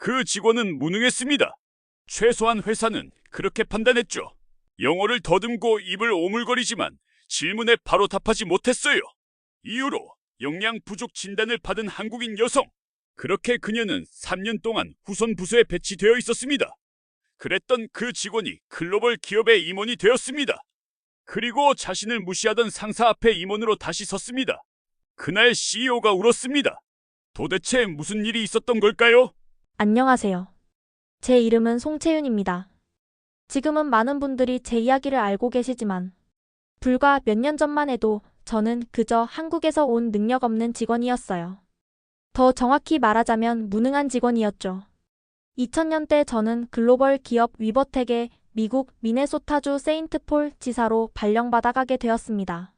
그 직원은 무능했습니다. 최소한 회사는 그렇게 판단했죠. 영어를 더듬고 입을 오물거리지만 질문에 바로 답하지 못했어요. 이후로 역량 부족 진단을 받은 한국인 여성. 그렇게 그녀는 3년 동안 후선 부서에 배치되어 있었습니다. 그랬던 그 직원이 글로벌 기업의 임원이 되었습니다. 그리고 자신을 무시하던 상사 앞에 임원으로 다시 섰습니다. 그날 CEO가 울었습니다. 도대체 무슨 일이 있었던 걸까요? 안녕하세요. 제 이름은 송채윤입니다. 지금은 많은 분들이 제 이야기를 알고 계시지만 불과 몇 년 전만 해도 저는 그저 한국에서 온 능력 없는 직원이었어요. 더 정확히 말하자면 무능한 직원이었죠. 2000년대 저는 글로벌 기업 위버텍의 미국 미네소타주 세인트폴 지사로 발령받아 가게 되었습니다.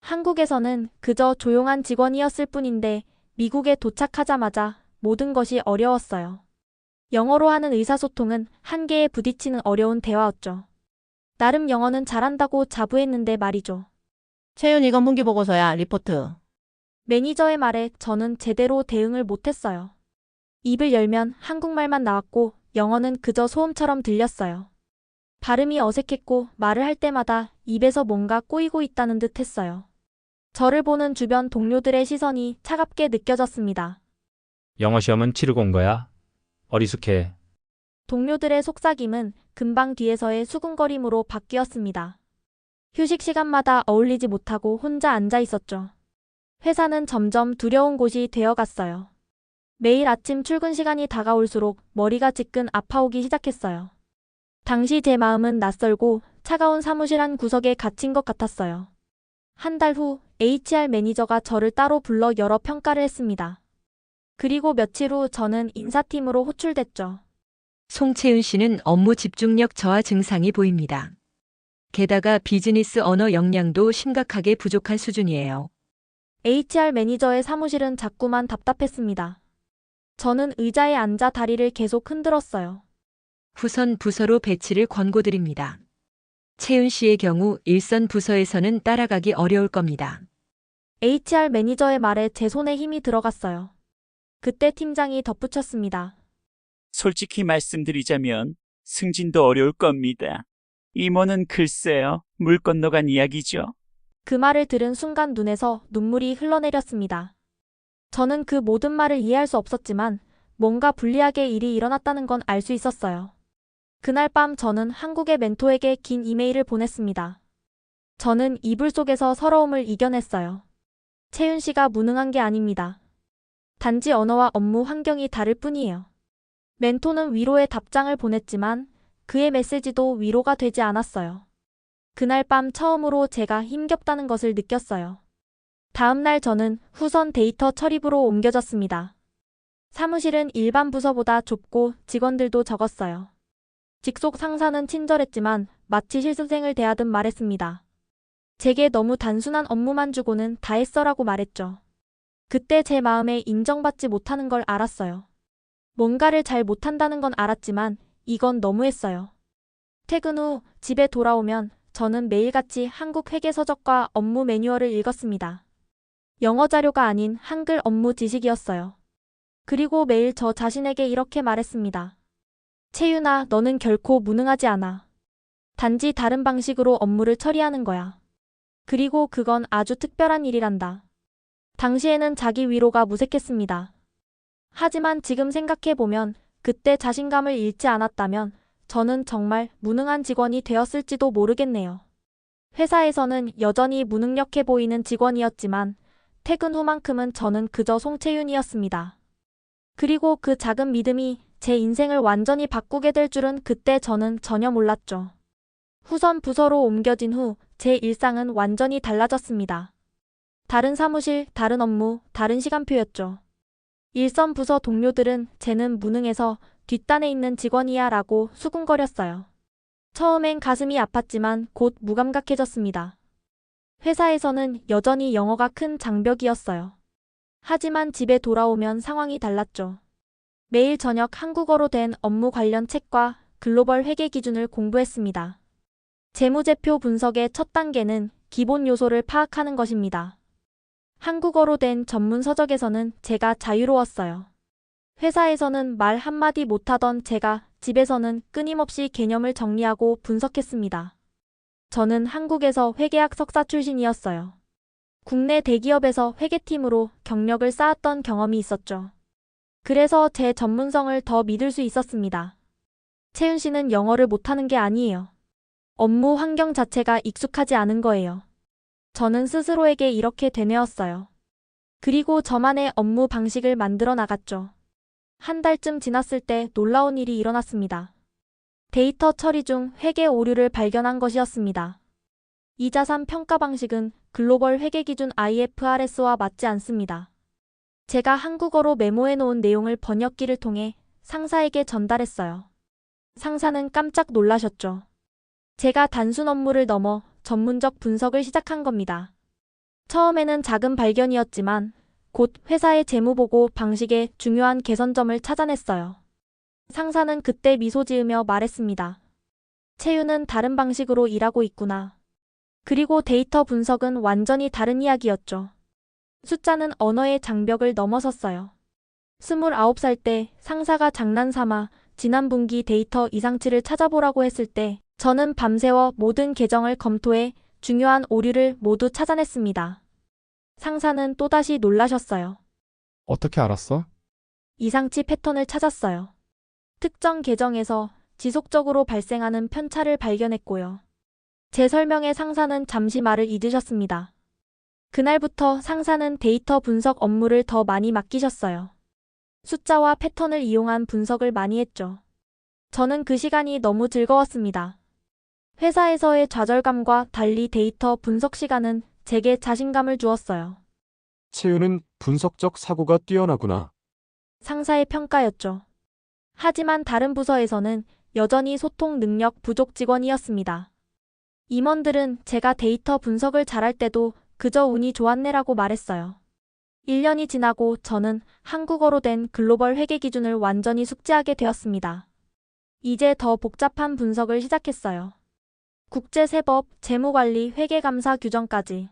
한국에서는 그저 조용한 직원이었을 뿐인데 미국에 도착하자마자 모든 것이 어려웠어요. 영어로 하는 의사소통은 한계에 부딪히는 어려운 대화였죠. 나름 영어는 잘한다고 자부했는데 말이죠. 채윤 이건 분기보고서야, 리포트. 매니저의 말에 저는 제대로 대응을 못했어요. 입을 열면 한국말만 나왔고 영어는 그저 소음처럼 들렸어요. 발음이 어색했고 말을 할 때마다 입에서 뭔가 꼬이고 있다는 듯 했어요. 저를 보는 주변 동료들의 시선이 차갑게 느껴졌습니다. 영어 시험은 치르고 온 거야? 어리숙해. 동료들의 속삭임은 금방 뒤에서의 수군거림으로 바뀌었습니다. 휴식 시간마다 어울리지 못하고 혼자 앉아 있었죠. 회사는 점점 두려운 곳이 되어갔어요. 매일 아침 출근 시간이 다가올수록 머리가 지끈 아파오기 시작했어요. 당시 제 마음은 낯설고 차가운 사무실 한 구석에 갇힌 것 같았어요. 한 달 후 HR 매니저가 저를 따로 불러 여러 평가를 했습니다. 그리고 며칠 후 저는 인사팀으로 호출됐죠. 송채윤 씨는 업무 집중력 저하 증상이 보입니다. 게다가 비즈니스 언어 역량도 심각하게 부족한 수준이에요. HR 매니저의 사무실은 자꾸만 답답했습니다. 저는 의자에 앉아 다리를 계속 흔들었어요. 후선 부서로 배치를 권고드립니다. 채윤 씨의 경우 일선 부서에서는 따라가기 어려울 겁니다. HR 매니저의 말에 제 손에 힘이 들어갔어요. 그때 팀장이 덧붙였습니다. 솔직히 말씀드리자면 승진도 어려울 겁니다. 임원은 글쎄요, 물 건너간 이야기죠. 그 말을 들은 순간 눈에서 눈물이 흘러내렸습니다. 저는 그 모든 말을 이해할 수 없었지만 뭔가 불리하게 일이 일어났다는 건 알 수 있었어요. 그날 밤 저는 한국의 멘토에게 긴 이메일을 보냈습니다. 저는 이불 속에서 서러움을 이겨냈어요. 채윤 씨가 무능한 게 아닙니다. 단지 언어와 업무 환경이 다를 뿐이에요. 멘토는 위로의 답장을 보냈지만 그의 메시지도 위로가 되지 않았어요. 그날 밤 처음으로 제가 힘겹다는 것을 느꼈어요. 다음 날 저는 후선 데이터 처리부로 옮겨졌습니다. 사무실은 일반 부서보다 좁고 직원들도 적었어요. 직속 상사는 친절했지만 마치 실습생을 대하듯 말했습니다. 제게 너무 단순한 업무만 주고는 다 했어라고 말했죠. 그때 제 마음에 인정받지 못하는 걸 알았어요. 뭔가를 잘 못한다는 건 알았지만 이건 너무했어요. 퇴근 후 집에 돌아오면 저는 매일같이 한국 회계서적과 업무 매뉴얼을 읽었습니다. 영어 자료가 아닌 한글 업무 지식이었어요. 그리고 매일 저 자신에게 이렇게 말했습니다. 채윤아, 너는 결코 무능하지 않아. 단지 다른 방식으로 업무를 처리하는 거야. 그리고 그건 아주 특별한 일이란다. 당시에는 자기 위로가 무색했습니다. 하지만 지금 생각해보면 그때 자신감을 잃지 않았다면 저는 정말 무능한 직원이 되었을지도 모르겠네요. 회사에서는 여전히 무능력해 보이는 직원이었지만 퇴근 후만큼은 저는 그저 송채윤이었습니다. 그리고 그 작은 믿음이 제 인생을 완전히 바꾸게 될 줄은 그때 저는 전혀 몰랐죠. 후선 부서로 옮겨진 후 제 일상은 완전히 달라졌습니다. 다른 사무실, 다른 업무, 다른 시간표였죠. 일선 부서 동료들은 쟤는 무능해서 뒷단에 있는 직원이야 라고 수군거렸어요. 처음엔 가슴이 아팠지만 곧 무감각해졌습니다. 회사에서는 여전히 영어가 큰 장벽이었어요. 하지만 집에 돌아오면 상황이 달랐죠. 매일 저녁 한국어로 된 업무 관련 책과 글로벌 회계 기준을 공부했습니다. 재무제표 분석의 첫 단계는 기본 요소를 파악하는 것입니다. 한국어로 된 전문 서적에서는 제가 자유로웠어요. 회사에서는 말 한마디 못하던 제가 집에서는 끊임없이 개념을 정리하고 분석했습니다. 저는 한국에서 회계학 석사 출신이었어요. 국내 대기업에서 회계팀으로 경력을 쌓았던 경험이 있었죠. 그래서 제 전문성을 더 믿을 수 있었습니다. 채윤 씨는 영어를 못하는 게 아니에요. 업무 환경 자체가 익숙하지 않은 거예요. 저는 스스로에게 이렇게 되뇌었어요. 그리고 저만의 업무 방식을 만들어 나갔죠. 한 달쯤 지났을 때 놀라운 일이 일어났습니다. 데이터 처리 중 회계 오류를 발견한 것이었습니다. 이자산 평가 방식은 글로벌 회계 기준 IFRS와 맞지 않습니다. 제가 한국어로 메모해 놓은 내용을 번역기를 통해 상사에게 전달했어요. 상사는 깜짝 놀라셨죠. 제가 단순 업무를 넘어 전문적 분석을 시작한 겁니다. 처음에는 작은 발견이었지만 곧 회사의 재무보고 방식에 중요한 개선점을 찾아냈어요. 상사는 그때 미소 지으며 말했습니다. 채윤은 다른 방식으로 일하고 있구나. 그리고 데이터 분석은 완전히 다른 이야기였죠. 숫자는 언어의 장벽을 넘어섰어요. 29살 때 상사가 장난삼아 지난 분기 데이터 이상치를 찾아보라고 했을 때 저는 밤새워 모든 계정을 검토해 중요한 오류를 모두 찾아냈습니다. 상사는 또다시 놀라셨어요. 어떻게 알았어? 이상치 패턴을 찾았어요. 특정 계정에서 지속적으로 발생하는 편차를 발견했고요. 제 설명에 상사는 잠시 말을 잊으셨습니다. 그날부터 상사는 데이터 분석 업무를 더 많이 맡기셨어요. 숫자와 패턴을 이용한 분석을 많이 했죠. 저는 그 시간이 너무 즐거웠습니다. 회사에서의 좌절감과 달리 데이터 분석 시간은 제게 자신감을 주었어요. 채윤은 분석적 사고가 뛰어나구나. 상사의 평가였죠. 하지만 다른 부서에서는 여전히 소통 능력 부족 직원이었습니다. 임원들은 제가 데이터 분석을 잘할 때도 그저 운이 좋았네라고 말했어요. 1년이 지나고 저는 한국어로 된 글로벌 회계 기준을 완전히 숙지하게 되었습니다. 이제 더 복잡한 분석을 시작했어요. 국제세법, 재무관리, 회계감사 규정까지.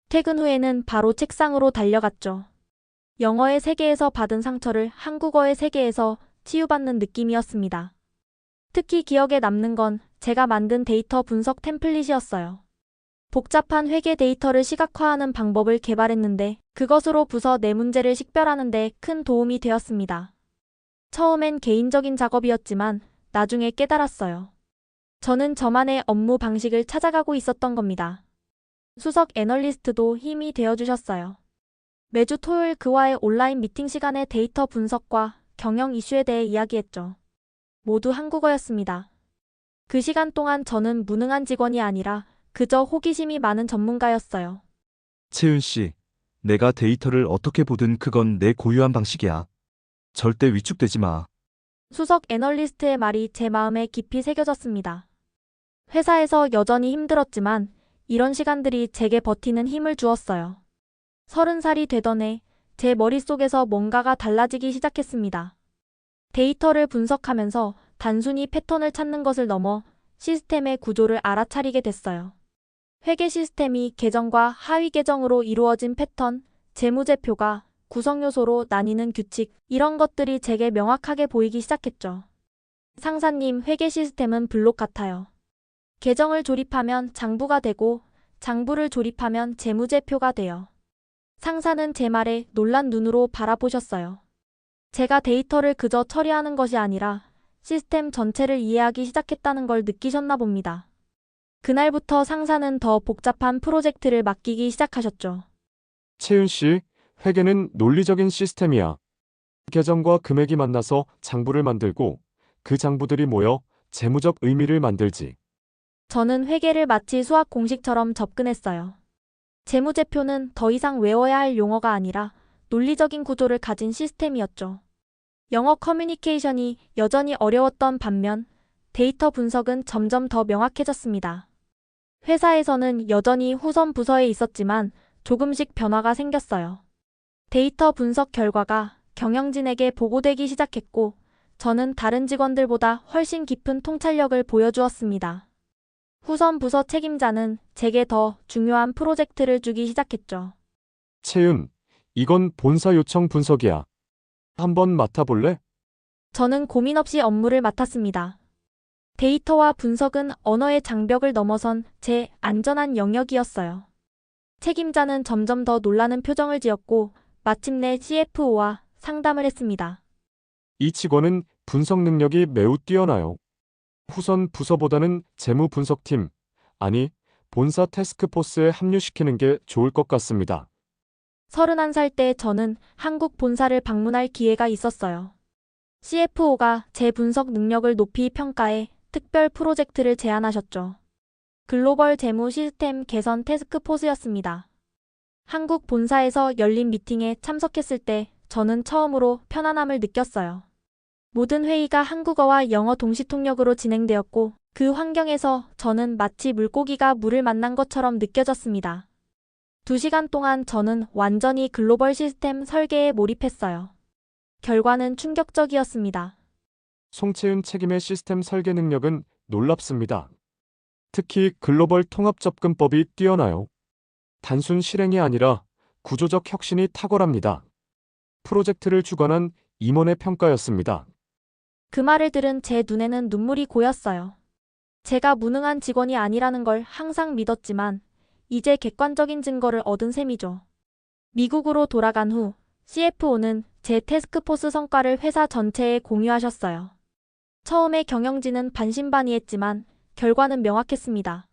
퇴근 후에는 바로 책상으로 달려갔죠. 영어의 세계에서 받은 상처를 한국어의 세계에서 치유받는 느낌이었습니다. 특히 기억에 남는 건 제가 만든 데이터 분석 템플릿이었어요. 복잡한 회계 데이터를 시각화하는 방법을 개발했는데 그것으로 부서 내 문제를 식별하는 데 큰 도움이 되었습니다. 처음엔 개인적인 작업이었지만 나중에 깨달았어요. 저는 저만의 업무 방식을 찾아가고 있었던 겁니다. 수석 애널리스트도 힘이 되어주셨어요. 매주 토요일 그와의 온라인 미팅 시간에 데이터 분석과 경영 이슈에 대해 이야기했죠. 모두 한국어였습니다. 그 시간 동안 저는 무능한 직원이 아니라 그저 호기심이 많은 전문가였어요. 채윤 씨, 내가 데이터를 어떻게 보든 그건 내 고유한 방식이야. 절대 위축되지 마. 수석 애널리스트의 말이 제 마음에 깊이 새겨졌습니다. 회사에서 여전히 힘들었지만 이런 시간들이 제게 버티는 힘을 주었어요. 30살이 되던 해 제 머릿속에서 뭔가가 달라지기 시작했습니다. 데이터를 분석하면서 단순히 패턴을 찾는 것을 넘어 시스템의 구조를 알아차리게 됐어요. 회계 시스템이 계정과 하위 계정으로 이루어진 패턴, 재무제표가 구성요소로 나뉘는 규칙, 이런 것들이 제게 명확하게 보이기 시작했죠. 상사님, 회계 시스템은 블록 같아요. 계정을 조립하면 장부가 되고 장부를 조립하면 재무제표가 돼요. 상사는 제 말에 놀란 눈으로 바라보셨어요. 제가 데이터를 그저 처리하는 것이 아니라 시스템 전체를 이해하기 시작했다는 걸 느끼셨나 봅니다. 그날부터 상사는 더 복잡한 프로젝트를 맡기기 시작하셨죠. 채윤 씨, 회계는 논리적인 시스템이야. 계정과 금액이 만나서 장부를 만들고 그 장부들이 모여 재무적 의미를 만들지. 저는 회계를 마치 수학 공식처럼 접근했어요. 재무제표는 더 이상 외워야 할 용어가 아니라 논리적인 구조를 가진 시스템이었죠. 영어 커뮤니케이션이 여전히 어려웠던 반면 데이터 분석은 점점 더 명확해졌습니다. 회사에서는 여전히 후선 부서에 있었지만 조금씩 변화가 생겼어요. 데이터 분석 결과가 경영진에게 보고되기 시작했고 저는 다른 직원들보다 훨씬 깊은 통찰력을 보여주었습니다. 후선 부서 책임자는 제게 더 중요한 프로젝트를 주기 시작했죠. 채윤, 이건 본사 요청 분석이야. 한번 맡아볼래? 저는 고민 없이 업무를 맡았습니다. 데이터와 분석은 언어의 장벽을 넘어선 제 안전한 영역이었어요. 책임자는 점점 더 놀라는 표정을 지었고 마침내 CFO와 상담을 했습니다. 이 직원은 분석 능력이 매우 뛰어나요. 후선 부서보다는 재무 분석팀, 아니, 본사 태스크포스에 합류시키는 게 좋을 것 같습니다. 31살 때 저는 한국 본사를 방문할 기회가 있었어요. CFO가 제 분석 능력을 높이 평가해 특별 프로젝트를 제안하셨죠. 글로벌 재무 시스템 개선 태스크포스였습니다. 한국 본사에서 열린 미팅에 참석했을 때 저는 처음으로 편안함을 느꼈어요. 모든 회의가 한국어와 영어 동시 통역으로 진행되었고 그 환경에서 저는 마치 물고기가 물을 만난 것처럼 느껴졌습니다. 2시간 동안 저는 완전히 글로벌 시스템 설계에 몰입했어요. 결과는 충격적이었습니다. 송채은 책임의 시스템 설계 능력은 놀랍습니다. 특히 글로벌 통합 접근법이 뛰어나요. 단순 실행이 아니라 구조적 혁신이 탁월합니다. 프로젝트를 주관한 임원의 평가였습니다. 그 말을 들은 제 눈에는 눈물이 고였어요. 제가 무능한 직원이 아니라는 걸 항상 믿었지만 이제 객관적인 증거를 얻은 셈이죠. 미국으로 돌아간 후 CFO는 제 태스크포스 성과를 회사 전체에 공유하셨어요. 처음에 경영진은 반신반의했지만 결과는 명확했습니다.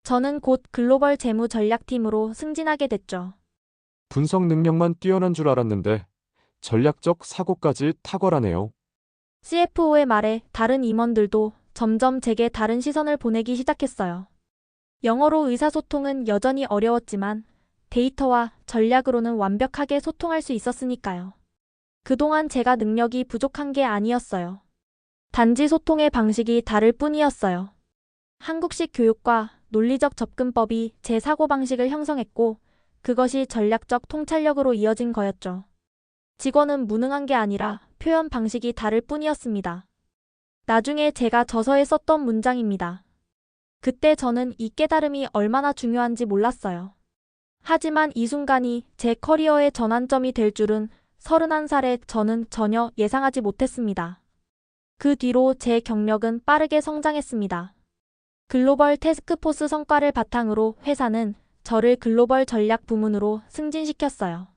저는 곧 글로벌 재무 전략팀으로 승진하게 됐죠. 분석 능력만 뛰어난 줄 알았는데 전략적 사고까지 탁월하네요. CFO의 말에 다른 임원들도 점점 제게 다른 시선을 보내기 시작했어요. 영어로 의사소통은 여전히 어려웠지만 데이터와 전략으로는 완벽하게 소통할 수 있었으니까요. 그동안 제가 능력이 부족한 게 아니었어요. 단지 소통의 방식이 다를 뿐이었어요. 한국식 교육과 논리적 접근법이 제 사고방식을 형성했고 그것이 전략적 통찰력으로 이어진 거였죠. 직원은 무능한 게 아니라 표현 방식이 다를 뿐이었습니다. 나중에 제가 저서에 썼던 문장입니다. 그때 저는 이 깨달음이 얼마나 중요한지 몰랐어요. 하지만 이 순간이 제 커리어의 전환점이 될 줄은 31살에 저는 전혀 예상하지 못했습니다. 그 뒤로 제 경력은 빠르게 성장했습니다. 글로벌 태스크포스 성과를 바탕으로 회사는 저를 글로벌 전략 부문으로 승진시켰어요.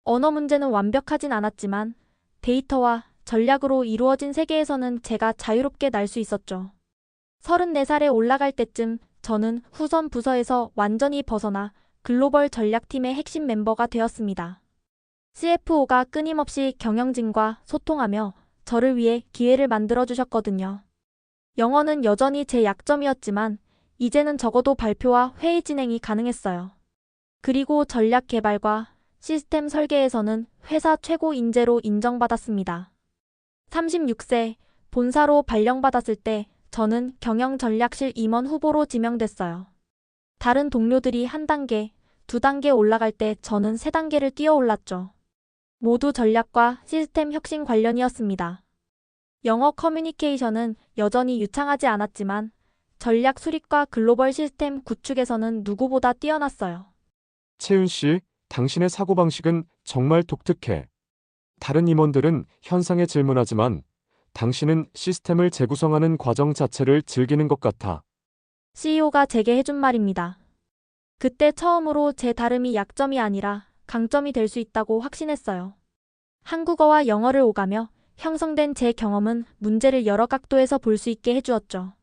언어 문제는 완벽하진 않았지만 데이터와 전략으로 이루어진 세계에서는 제가 자유롭게 날 수 있었죠. 34살에 올라갈 때쯤 저는 후선 부서에서 완전히 벗어나 글로벌 전략팀의 핵심 멤버가 되었습니다. CFO가 끊임없이 경영진과 소통하며 저를 위해 기회를 만들어 주셨거든요. 영어는 여전히 제 약점이었지만 이제는 적어도 발표와 회의 진행이 가능했어요. 그리고 전략 개발과 시스템 설계에서는 회사 최고 인재로 인정받았습니다. 36세 본사로 발령받았을 때 저는 경영전략실 임원 후보로 지명됐어요. 다른 동료들이 한 단계, 두 단계 올라갈 때 저는 세 단계를 뛰어 올랐죠. 모두 전략과 시스템 혁신 관련이었습니다. 영어 커뮤니케이션은 여전히 유창하지 않았지만 전략 수립과 글로벌 시스템 구축에서는 누구보다 뛰어났어요. 채은 씨, 당신의 사고방식은 정말 독특해. 다른 임원들은 현상에 질문하지만 당신은 시스템을 재구성하는 과정 자체를 즐기는 것 같아. CEO가 제게 해준 말입니다. 그때 처음으로 제 다름이 약점이 아니라 강점이 될 수 있다고 확신했어요. 한국어와 영어를 오가며 형성된 제 경험은 문제를 여러 각도에서 볼 수 있게 해주었죠.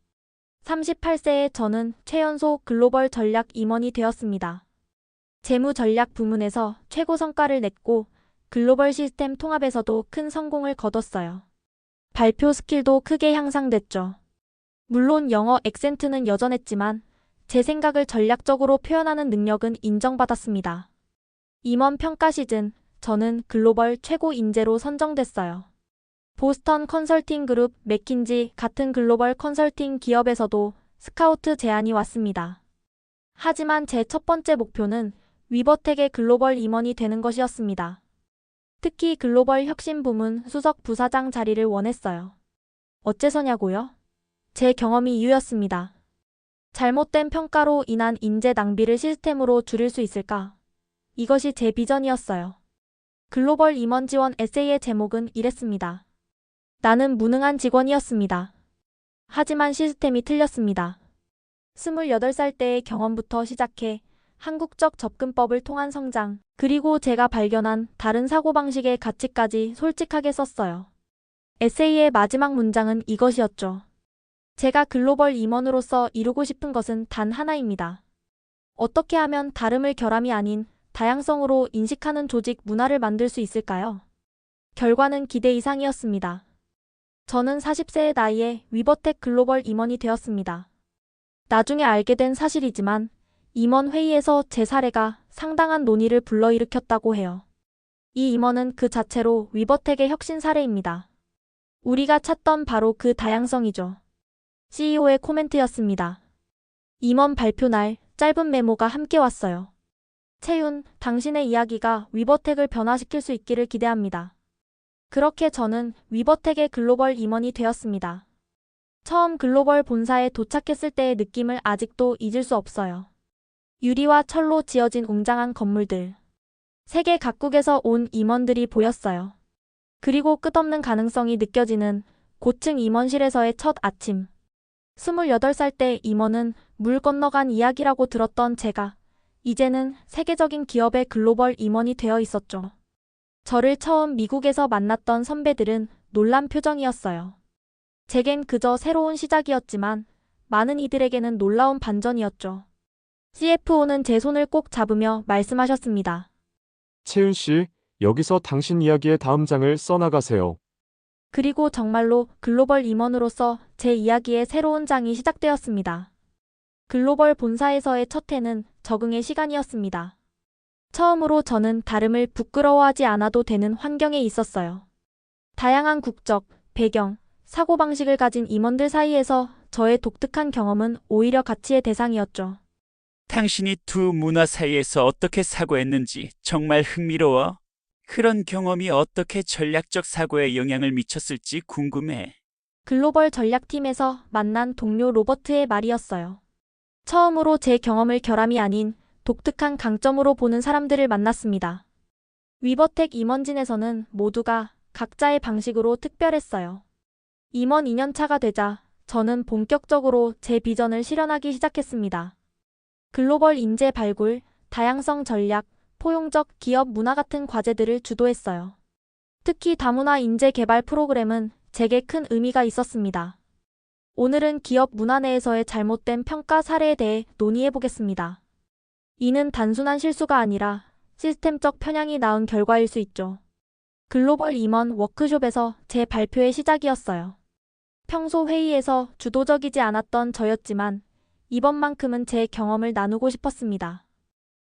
38세에 저는 최연소 글로벌 전략 임원이 되었습니다. 재무 전략 부문에서 최고 성과를 냈고 글로벌 시스템 통합에서도 큰 성공을 거뒀어요. 발표 스킬도 크게 향상됐죠. 물론 영어 액센트는 여전했지만 제 생각을 전략적으로 표현하는 능력은 인정받았습니다. 임원 평가 시즌, 저는 글로벌 최고 인재로 선정됐어요. 보스턴 컨설팅 그룹, 맥킨지 같은 글로벌 컨설팅 기업에서도 스카우트 제안이 왔습니다. 하지만 제 첫 번째 목표는 위버텍의 글로벌 임원이 되는 것이었습니다. 특히 글로벌 혁신 부문 수석 부사장 자리를 원했어요. 어째서냐고요? 제 경험이 이유였습니다. 잘못된 평가로 인한 인재 낭비를 시스템으로 줄일 수 있을까? 이것이 제 비전이었어요. 글로벌 임원 지원 에세이의 제목은 이랬습니다. 나는 무능한 직원이었습니다. 하지만 시스템이 틀렸습니다. 28살 때의 경험부터 시작해 한국적 접근법을 통한 성장, 그리고 제가 발견한 다른 사고방식의 가치까지 솔직하게 썼어요. 에세이의 마지막 문장은 이것이었죠. 제가 글로벌 임원으로서 이루고 싶은 것은 단 하나입니다. 어떻게 하면 다름을 결함이 아닌 다양성으로 인식하는 조직 문화를 만들 수 있을까요? 결과는 기대 이상이었습니다. 저는 40세의 나이에 위버텍 글로벌 임원이 되었습니다. 나중에 알게 된 사실이지만 임원 회의에서 제 사례가 상당한 논의를 불러일으켰다고 해요. 이 임원은 그 자체로 위버텍의 혁신 사례입니다. 우리가 찾던 바로 그 다양성이죠. CEO의 코멘트였습니다. 임원 발표 날 짧은 메모가 함께 왔어요. 채윤, 당신의 이야기가 위버텍을 변화시킬 수 있기를 기대합니다. 그렇게 저는 위버텍의 글로벌 임원이 되었습니다. 처음 글로벌 본사에 도착했을 때의 느낌을 아직도 잊을 수 없어요. 유리와 철로 지어진 웅장한 건물들. 세계 각국에서 온 임원들이 보였어요. 그리고 끝없는 가능성이 느껴지는 고층 임원실에서의 첫 아침. 28살 때 임원은 물 건너간 이야기라고 들었던 제가 이제는 세계적인 기업의 글로벌 임원이 되어 있었죠. 저를 처음 미국에서 만났던 선배들은 놀란 표정이었어요. 제겐 그저 새로운 시작이었지만 많은 이들에게는 놀라운 반전이었죠. CFO는 제 손을 꼭 잡으며 말씀하셨습니다. 채윤 씨, 여기서 당신 이야기의 다음 장을 써나가세요. 그리고 정말로 글로벌 임원으로서 제 이야기의 새로운 장이 시작되었습니다. 글로벌 본사에서의 첫 해는 적응의 시간이었습니다. 처음으로 저는 다름을 부끄러워하지 않아도 되는 환경에 있었어요. 다양한 국적, 배경, 사고방식을 가진 임원들 사이에서 저의 독특한 경험은 오히려 가치의 대상이었죠. 당신이 두 문화 사이에서 어떻게 사고했는지 정말 흥미로워. 그런 경험이 어떻게 전략적 사고에 영향을 미쳤을지 궁금해. 글로벌 전략팀에서 만난 동료 로버트의 말이었어요. 처음으로 제 경험을 결함이 아닌 독특한 강점으로 보는 사람들을 만났습니다. 위버텍 임원진에서는 모두가 각자의 방식으로 특별했어요. 임원 2년차가 되자 저는 본격적으로 제 비전을 실현하기 시작했습니다. 글로벌 인재 발굴, 다양성 전략, 포용적 기업 문화 같은 과제들을 주도했어요. 특히 다문화 인재 개발 프로그램은 제게 큰 의미가 있었습니다. 오늘은 기업 문화 내에서의 잘못된 평가 사례에 대해 논의해 보겠습니다. 이는 단순한 실수가 아니라 시스템적 편향이 낳은 결과일 수 있죠. 글로벌 임원 워크숍에서 제 발표의 시작이었어요. 평소 회의에서 주도적이지 않았던 저였지만 이번만큼은 제 경험을 나누고 싶었습니다.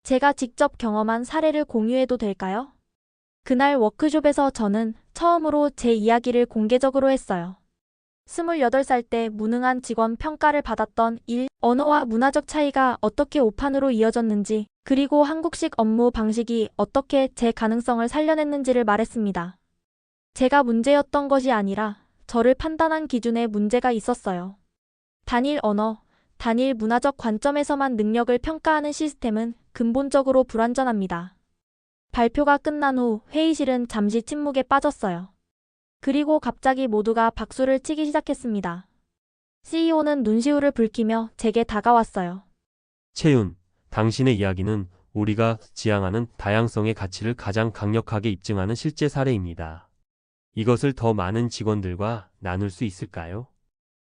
제가 직접 경험한 사례를 공유해도 될까요? 그날 워크숍에서 저는 처음으로 제 이야기를 공개적으로 했어요. 28살 때 무능한 직원 평가를 받았던 일, 언어와 문화적 차이가 어떻게 오판으로 이어졌는지, 그리고 한국식 업무 방식이 어떻게 제 가능성을 살려냈는지를 말했습니다. 제가 문제였던 것이 아니라 저를 판단한 기준에 문제가 있었어요. 단일 언어, 단일 문화적 관점에서만 능력을 평가하는 시스템은 근본적으로 불완전합니다. 발표가 끝난 후 회의실은 잠시 침묵에 빠졌어요. 그리고 갑자기 모두가 박수를 치기 시작했습니다. CEO는 눈시울을 붉히며 제게 다가왔어요. 채윤, 당신의 이야기는 우리가 지향하는 다양성의 가치를 가장 강력하게 입증하는 실제 사례입니다. 이것을 더 많은 직원들과 나눌 수 있을까요?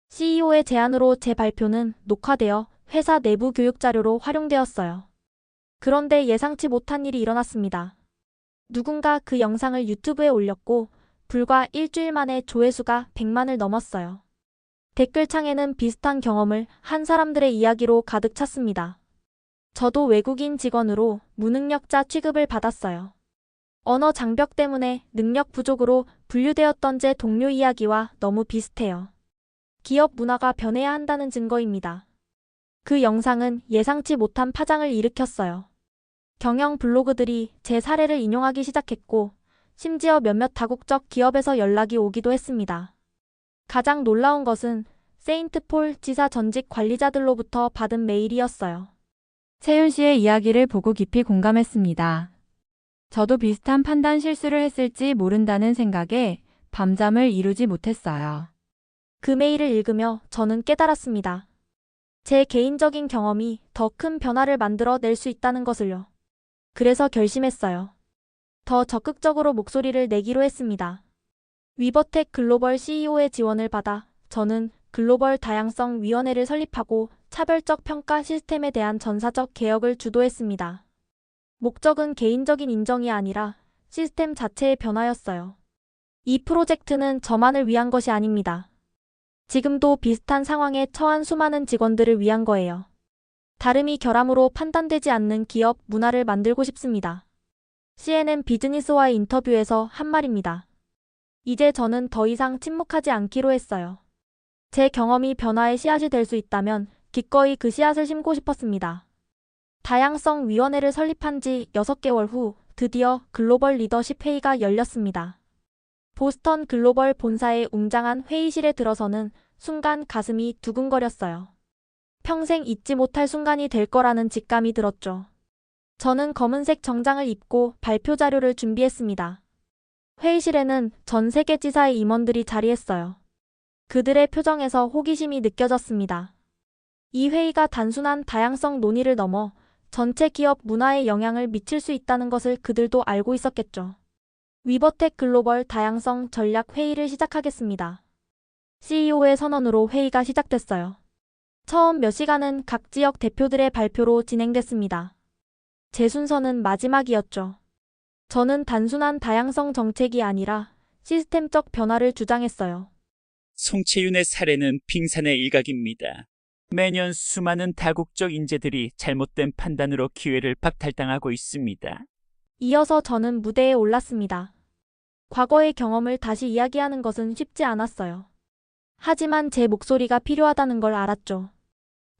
CEO의 제안으로 제 발표는 녹화되어 회사 내부 교육 자료로 활용되었어요. 그런데 예상치 못한 일이 일어났습니다. 누군가 그 영상을 유튜브에 올렸고 불과 일주일 만에 조회수가 100만을 넘었어요. 댓글창에는 비슷한 경험을 한 사람들의 이야기로 가득 찼습니다. 저도 외국인 직원으로 무능력자 취급을 받았어요. 언어 장벽 때문에 능력 부족으로 분류되었던 제 동료 이야기와 너무 비슷해요. 기업 문화가 변해야 한다는 증거입니다. 그 영상은 예상치 못한 파장을 일으켰어요. 경영 블로그들이 제 사례를 인용하기 시작했고, 심지어 몇몇 다국적 기업에서 연락이 오기도 했습니다. 가장 놀라운 것은 세인트폴 지사 전직 관리자들로부터 받은 메일이었어요. 채윤 씨의 이야기를 보고 깊이 공감했습니다. 저도 비슷한 판단 실수를 했을지 모른다는 생각에 밤잠을 이루지 못했어요. 그 메일을 읽으며 저는 깨달았습니다. 제 개인적인 경험이 더 큰 변화를 만들어 낼 수 있다는 것을요. 그래서 결심했어요. 더 적극적으로 목소리를 내기로 했습니다. 위버텍 글로벌 CEO의 지원을 받아 저는 글로벌 다양성 위원회를 설립하고 차별적 평가 시스템에 대한 전사적 개혁을 주도했습니다. 목적은 개인적인 인정이 아니라 시스템 자체의 변화였어요. 이 프로젝트는 저만을 위한 것이 아닙니다. 지금도 비슷한 상황에 처한 수많은 직원들을 위한 거예요. 다름이 결함으로 판단되지 않는 기업 문화를 만들고 싶습니다. CNN 비즈니스와의 인터뷰에서 한 말입니다. 이제 저는 더 이상 침묵하지 않기로 했어요. 제 경험이 변화의 씨앗이 될 수 있다면 기꺼이 그 씨앗을 심고 싶었습니다. 다양성 위원회를 설립한 지 6개월 후 드디어 글로벌 리더십 회의가 열렸습니다. 보스턴 글로벌 본사의 웅장한 회의실에 들어서는 순간 가슴이 두근거렸어요. 평생 잊지 못할 순간이 될 거라는 직감이 들었죠. 저는 검은색 정장을 입고 발표 자료를 준비했습니다. 회의실에는 전 세계 지사의 임원들이 자리했어요. 그들의 표정에서 호기심이 느껴졌습니다. 이 회의가 단순한 다양성 논의를 넘어 전체 기업 문화에 영향을 미칠 수 있다는 것을 그들도 알고 있었겠죠. 위버텍 글로벌 다양성 전략 회의를 시작하겠습니다. CEO의 선언으로 회의가 시작됐어요. 처음 몇 시간은 각 지역 대표들의 발표로 진행됐습니다. 제 순서는 마지막이었죠. 저는 단순한 다양성 정책이 아니라 시스템적 변화를 주장했어요. 송채윤의 사례는 빙산의 일각입니다. 매년 수많은 다국적 인재들이 잘못된 판단으로 기회를 박탈당하고 있습니다. 이어서 저는 무대에 올랐습니다. 과거의 경험을 다시 이야기하는 것은 쉽지 않았어요. 하지만 제 목소리가 필요하다는 걸 알았죠.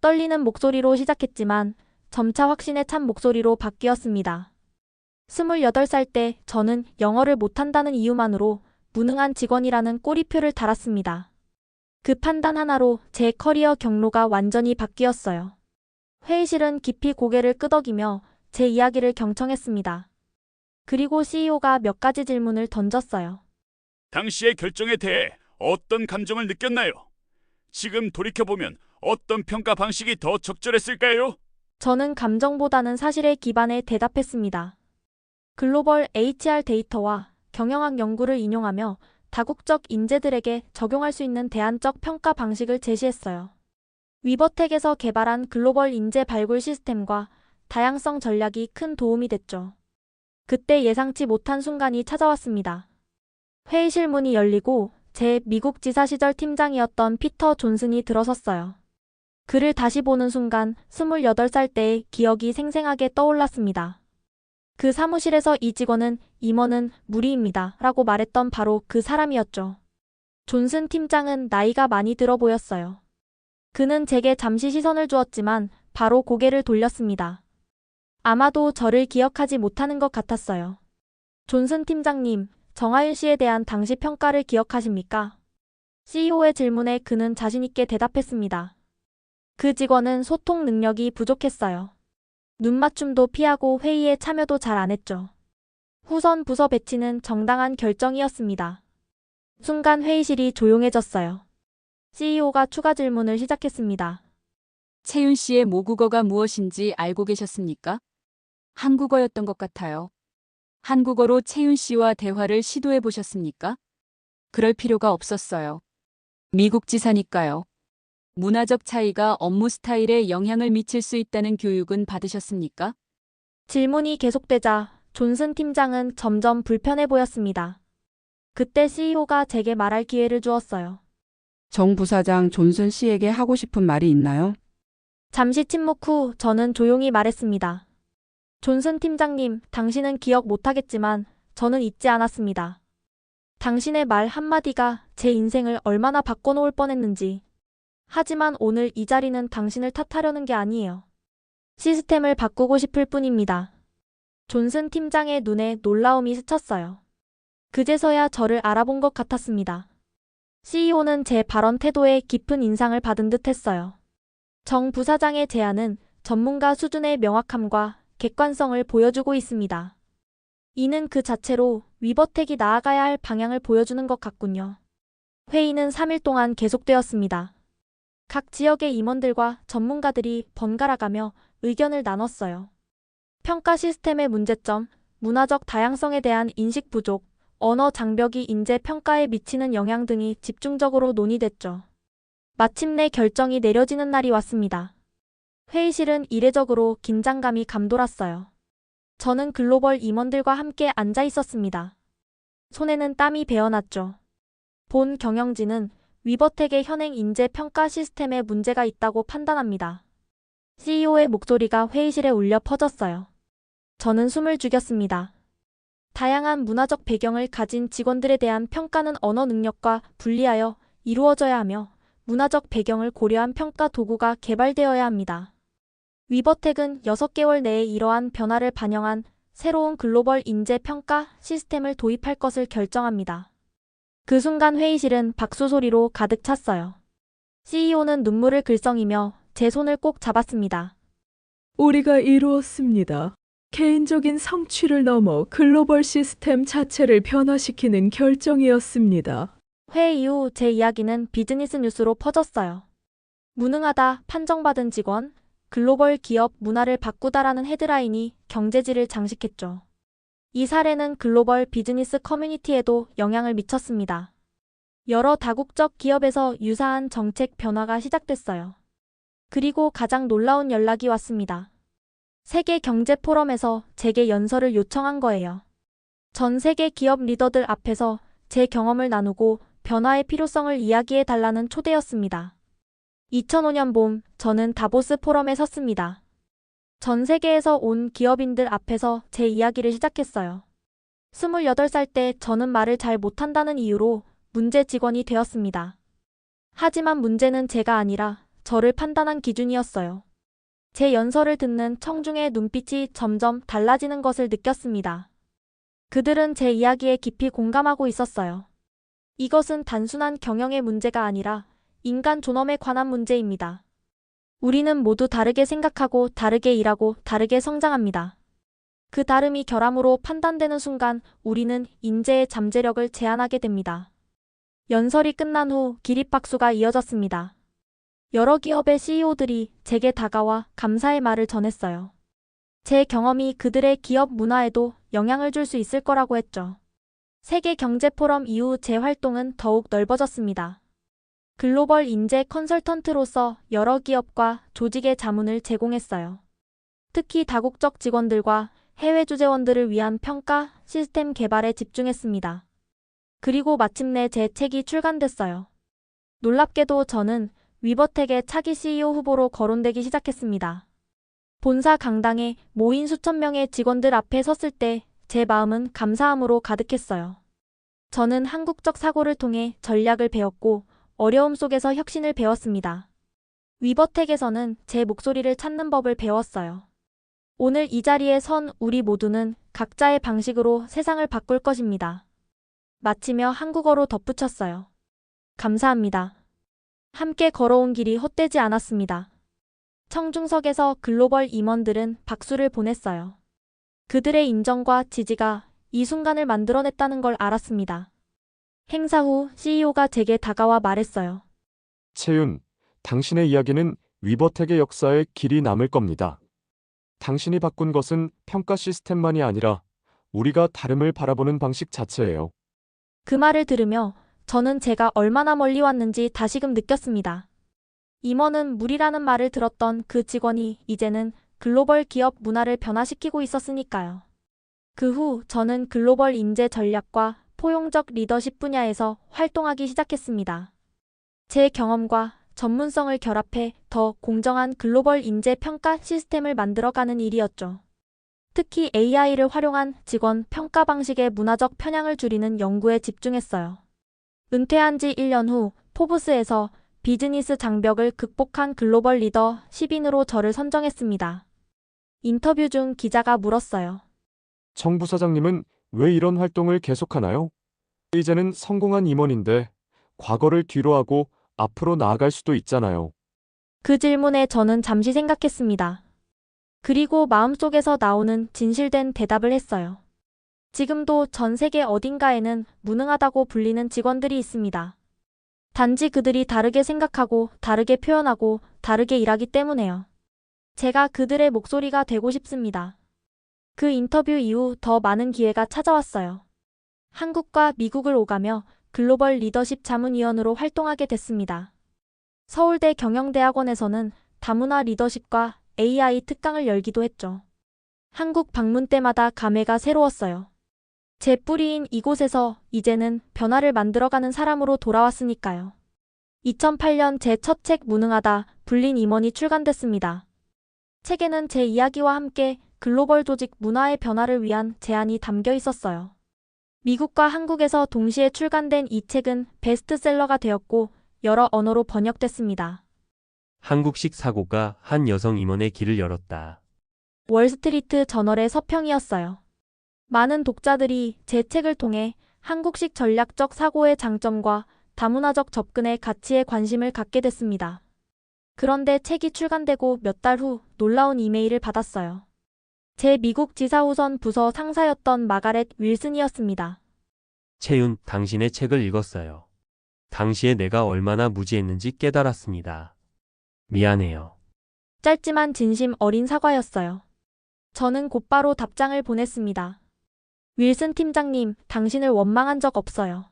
떨리는 목소리로 시작했지만 점차 확신에 찬 목소리로 바뀌었습니다. 28살 때 저는 영어를 못한다는 이유만으로 무능한 직원이라는 꼬리표를 달았습니다. 그 판단 하나로 제 커리어 경로가 완전히 바뀌었어요. 회의실은 깊이 고개를 끄덕이며 제 이야기를 경청했습니다. 그리고 CEO가 몇 가지 질문을 던졌어요. 당시의 결정에 대해 어떤 감정을 느꼈나요? 지금 돌이켜보면 어떤 평가 방식이 더 적절했을까요? 저는 감정보다는 사실에 기반해 대답했습니다. 글로벌 HR 데이터와 경영학 연구를 인용하며 다국적 인재들에게 적용할 수 있는 대안적 평가 방식을 제시했어요. 위버텍에서 개발한 글로벌 인재 발굴 시스템과 다양성 전략이 큰 도움이 됐죠. 그때 예상치 못한 순간이 찾아왔습니다. 회의실 문이 열리고 제 미국 지사 시절 팀장이었던 피터 존슨이 들어섰어요. 그를 다시 보는 순간 28살 때의 기억이 생생하게 떠올랐습니다. 그 사무실에서 이 직원은 임원은 무리입니다 라고 말했던 바로 그 사람이었죠. 존슨 팀장은 나이가 많이 들어 보였어요. 그는 제게 잠시 시선을 주었지만 바로 고개를 돌렸습니다. 아마도 저를 기억하지 못하는 것 같았어요. 존슨 팀장님, 정하윤 씨에 대한 당시 평가를 기억하십니까? CEO의 질문에 그는 자신있게 대답했습니다. 그 직원은 소통 능력이 부족했어요. 눈맞춤도 피하고 회의에 참여도 잘 안 했죠. 후선 부서 배치는 정당한 결정이었습니다. 순간 회의실이 조용해졌어요. CEO가 추가 질문을 시작했습니다. 채윤 씨의 모국어가 무엇인지 알고 계셨습니까? 한국어였던 것 같아요. 한국어로 채윤 씨와 대화를 시도해 보셨습니까? 그럴 필요가 없었어요. 미국 지사니까요. 문화적 차이가 업무 스타일에 영향을 미칠 수 있다는 교육은 받으셨습니까? 질문이 계속되자 존슨 팀장은 점점 불편해 보였습니다. 그때 CEO가 제게 말할 기회를 주었어요. 정 부사장 존슨 씨에게 하고 싶은 말이 있나요? 잠시 침묵 후 저는 조용히 말했습니다. 존슨 팀장님, 당신은 기억 못하겠지만 저는 잊지 않았습니다. 당신의 말 한마디가 제 인생을 얼마나 바꿔놓을 뻔했는지. 하지만 오늘 이 자리는 당신을 탓하려는 게 아니에요. 시스템을 바꾸고 싶을 뿐입니다. 존슨 팀장의 눈에 놀라움이 스쳤어요. 그제서야 저를 알아본 것 같았습니다. CEO는 제 발언 태도에 깊은 인상을 받은 듯 했어요. 정 부사장의 제안은 전문가 수준의 명확함과 객관성을 보여주고 있습니다. 이는 그 자체로 위버텍이 나아가야 할 방향을 보여주는 것 같군요. 회의는 3일 동안 계속되었습니다. 각 지역의 임원들과 전문가들이 번갈아가며 의견을 나눴어요. 평가 시스템의 문제점, 문화적 다양성에 대한 인식 부족, 언어 장벽이 인재 평가에 미치는 영향 등이 집중적으로 논의됐죠. 마침내 결정이 내려지는 날이 왔습니다. 회의실은 이례적으로 긴장감이 감돌았어요. 저는 글로벌 임원들과 함께 앉아 있었습니다. 손에는 땀이 배어났죠. 본 경영진은 위버텍의 현행 인재 평가 시스템에 문제가 있다고 판단합니다. CEO의 목소리가 회의실에 울려 퍼졌어요. 저는 숨을 죽였습니다. 다양한 문화적 배경을 가진 직원들에 대한 평가는 언어 능력과 분리하여 이루어져야 하며 문화적 배경을 고려한 평가 도구가 개발되어야 합니다. 위버텍은 6개월 내에 이러한 변화를 반영한 새로운 글로벌 인재 평가 시스템을 도입할 것을 결정합니다. 그 순간 회의실은 박수 소리로 가득 찼어요. CEO는 눈물을 글썽이며 제 손을 꼭 잡았습니다. 우리가 이루었습니다. 개인적인 성취를 넘어 글로벌 시스템 자체를 변화시키는 결정이었습니다. 회의 이후 제 이야기는 비즈니스 뉴스로 퍼졌어요. 무능하다, 판정받은 직원, 글로벌 기업 문화를 바꾸다라는 헤드라인이 경제지를 장식했죠. 이 사례는 글로벌 비즈니스 커뮤니티에도 영향을 미쳤습니다. 여러 다국적 기업에서 유사한 정책 변화가 시작됐어요. 그리고 가장 놀라운 연락이 왔습니다. 세계 경제 포럼에서 제게 연설을 요청한 거예요. 전 세계 기업 리더들 앞에서 제 경험을 나누고 변화의 필요성을 이야기해 달라는 초대였습니다. 2005년 봄, 저는 다보스 포럼에 섰습니다. 전 세계에서 온 기업인들 앞에서 제 이야기를 시작했어요. 28살 때 저는 말을 잘 못한다는 이유로 문제 직원이 되었습니다. 하지만 문제는 제가 아니라 저를 판단한 기준이었어요. 제 연설을 듣는 청중의 눈빛이 점점 달라지는 것을 느꼈습니다. 그들은 제 이야기에 깊이 공감하고 있었어요. 이것은 단순한 경영의 문제가 아니라 인간 존엄에 관한 문제입니다. 우리는 모두 다르게 생각하고 다르게 일하고 다르게 성장합니다. 그 다름이 결함으로 판단되는 순간 우리는 인재의 잠재력을 제한하게 됩니다. 연설이 끝난 후 기립박수가 이어졌습니다. 여러 기업의 CEO들이 제게 다가와 감사의 말을 전했어요. 제 경험이 그들의 기업 문화에도 영향을 줄 수 있을 거라고 했죠. 세계 경제 포럼 이후 제 활동은 더욱 넓어졌습니다. 글로벌 인재 컨설턴트로서 여러 기업과 조직의 자문을 제공했어요. 특히 다국적 직원들과 해외 주재원들을 위한 평가 시스템 개발에 집중했습니다. 그리고 마침내 제 책이 출간됐어요. 놀랍게도 저는 위버텍의 차기 CEO 후보로 거론되기 시작했습니다. 본사 강당에 모인 수천 명의 직원들 앞에 섰을 때 제 마음은 감사함으로 가득했어요. 저는 한국적 사고를 통해 전략을 배웠고 어려움 속에서 혁신을 배웠습니다. 위버텍에서는 제 목소리를 찾는 법을 배웠어요. 오늘 이 자리에 선 우리 모두는 각자의 방식으로 세상을 바꿀 것입니다. 마치며 한국어로 덧붙였어요. 감사합니다. 함께 걸어온 길이 헛되지 않았습니다. 청중석에서 글로벌 임원들은 박수를 보냈어요. 그들의 인정과 지지가 이 순간을 만들어냈다는 걸 알았습니다. 행사 후 CEO가 제게 다가와 말했어요. 채윤, 당신의 이야기는 위버텍의 역사에 길이 남을 겁니다. 당신이 바꾼 것은 평가 시스템만이 아니라 우리가 다름을 바라보는 방식 자체예요. 그 말을 들으며 저는 제가 얼마나 멀리 왔는지 다시금 느꼈습니다. 임원은 무리라는 말을 들었던 그 직원이 이제는 글로벌 기업 문화를 변화시키고 있었으니까요. 그 후 저는 글로벌 인재 전략과 포용적 리더십 분야에서 활동하기 시작했습니다. 제 경험과 전문성을 결합해 더 공정한 글로벌 인재 평가 시스템을 만들어가는 일이었죠. 특히 AI를 활용한 직원 평가 방식의 문화적 편향을 줄이는 연구에 집중했어요. 은퇴한 지 1년 후 포브스에서 비즈니스 장벽을 극복한 글로벌 리더 10인으로 저를 선정했습니다. 인터뷰 중 기자가 물었어요. 청 부사장님은 왜 이런 활동을 계속하나요? 이제는 성공한 임원인데 과거를 뒤로하고 앞으로 나아갈 수도 있잖아요. 그 질문에 저는 잠시 생각했습니다. 그리고 마음속에서 나오는 진실된 대답을 했어요. 지금도 전 세계 어딘가에는 무능하다고 불리는 직원들이 있습니다. 단지 그들이 다르게 생각하고 다르게 표현하고 다르게 일하기 때문에요. 제가 그들의 목소리가 되고 싶습니다. 그 인터뷰 이후 더 많은 기회가 찾아왔어요. 한국과 미국을 오가며 글로벌 리더십 자문위원으로 활동하게 됐습니다. 서울대 경영대학원에서는 다문화 리더십과 AI 특강을 열기도 했죠. 한국 방문 때마다 감회가 새로웠어요. 제 뿌리인 이곳에서 이제는 변화를 만들어가는 사람으로 돌아왔으니까요. 2008년 제 첫 책 무능하다 불린 임원이 출간됐습니다. 책에는 제 이야기와 함께 글로벌 조직 문화의 변화를 위한 제안이 담겨 있었어요. 미국과 한국에서 동시에 출간된 이 책은 베스트셀러가 되었고 여러 언어로 번역됐습니다. 한국식 사고가 한 여성 임원의 길을 열었다. 월스트리트 저널의 서평이었어요. 많은 독자들이 제 책을 통해 한국식 전략적 사고의 장점과 다문화적 접근의 가치에 관심을 갖게 됐습니다. 그런데 책이 출간되고 몇 달 후 놀라운 이메일을 받았어요. 제 미국 지사후선 부서 상사였던 마가렛 윌슨이었습니다. 채윤, 당신의 책을 읽었어요. 당시에 내가 얼마나 무지했는지 깨달았습니다. 미안해요. 짧지만 진심 어린 사과였어요. 저는 곧바로 답장을 보냈습니다. 윌슨 팀장님, 당신을 원망한 적 없어요.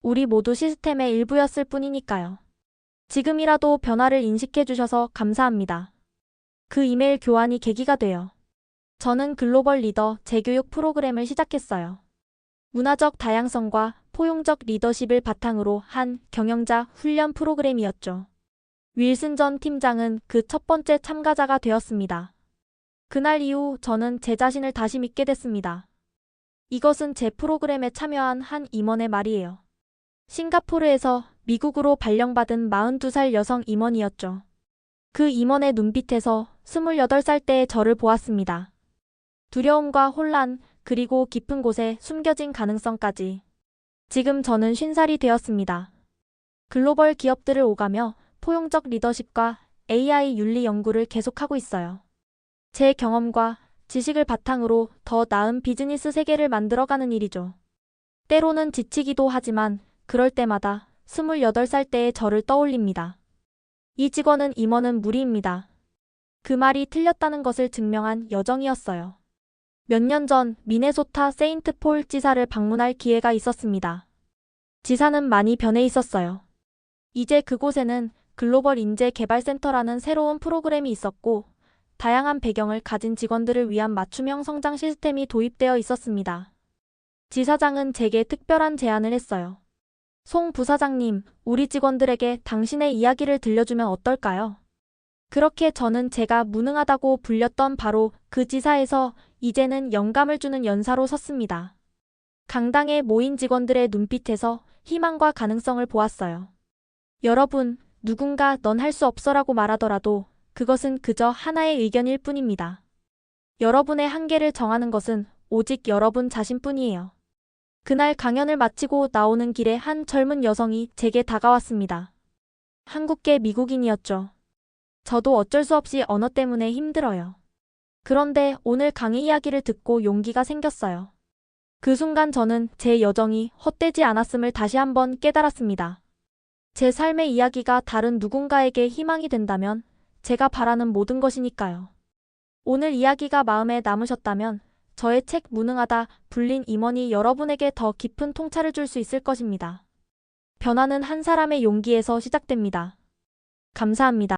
우리 모두 시스템의 일부였을 뿐이니까요. 지금이라도 변화를 인식해 주셔서 감사합니다. 그 이메일 교환이 계기가 돼요. 저는 글로벌 리더 재교육 프로그램을 시작했어요. 문화적 다양성과 포용적 리더십을 바탕으로 한 경영자 훈련 프로그램이었죠. 윌슨 전 팀장은 그 첫 번째 참가자가 되었습니다. 그날 이후 저는 제 자신을 다시 믿게 됐습니다. 이것은 제 프로그램에 참여한 한 임원의 말이에요. 싱가포르에서 미국으로 발령받은 42살 여성 임원이었죠. 그 임원의 눈빛에서 28살 때의 저를 보았습니다. 두려움과 혼란, 그리고 깊은 곳에 숨겨진 가능성까지. 지금 저는 50살이 되었습니다. 글로벌 기업들을 오가며 포용적 리더십과 AI 윤리 연구를 계속하고 있어요. 제 경험과 지식을 바탕으로 더 나은 비즈니스 세계를 만들어가는 일이죠. 때로는 지치기도 하지만 그럴 때마다 28살 때의 저를 떠올립니다. 이 직원은 임원은 무리입니다. 그 말이 틀렸다는 것을 증명한 여정이었어요. 몇 년 전 미네소타 세인트폴 지사를 방문할 기회가 있었습니다. 지사는 많이 변해 있었어요. 이제 그곳에는 글로벌 인재 개발센터라는 새로운 프로그램이 있었고 다양한 배경을 가진 직원들을 위한 맞춤형 성장 시스템이 도입되어 있었습니다. 지사장은 제게 특별한 제안을 했어요. 송 부사장님, 우리 직원들에게 당신의 이야기를 들려주면 어떨까요? 그렇게 저는 제가 무능하다고 불렸던 바로 그 지사에서 이제는 영감을 주는 연사로 섰습니다. 강당에 모인 직원들의 눈빛에서 희망과 가능성을 보았어요. 여러분, 누군가 넌 할 수 없어라고 말하더라도 그것은 그저 하나의 의견일 뿐입니다. 여러분의 한계를 정하는 것은 오직 여러분 자신뿐이에요. 그날 강연을 마치고 나오는 길에 한 젊은 여성이 제게 다가왔습니다. 한국계 미국인이었죠. 저도 어쩔 수 없이 언어 때문에 힘들어요. 그런데 오늘 강의 이야기를 듣고 용기가 생겼어요. 그 순간 저는 제 여정이 헛되지 않았음을 다시 한번 깨달았습니다. 제 삶의 이야기가 다른 누군가에게 희망이 된다면 제가 바라는 모든 것이니까요. 오늘 이야기가 마음에 남으셨다면 저의 책 무능하다 불린 임원이 여러분에게 더 깊은 통찰을 줄 수 있을 것입니다. 변화는 한 사람의 용기에서 시작됩니다. 감사합니다.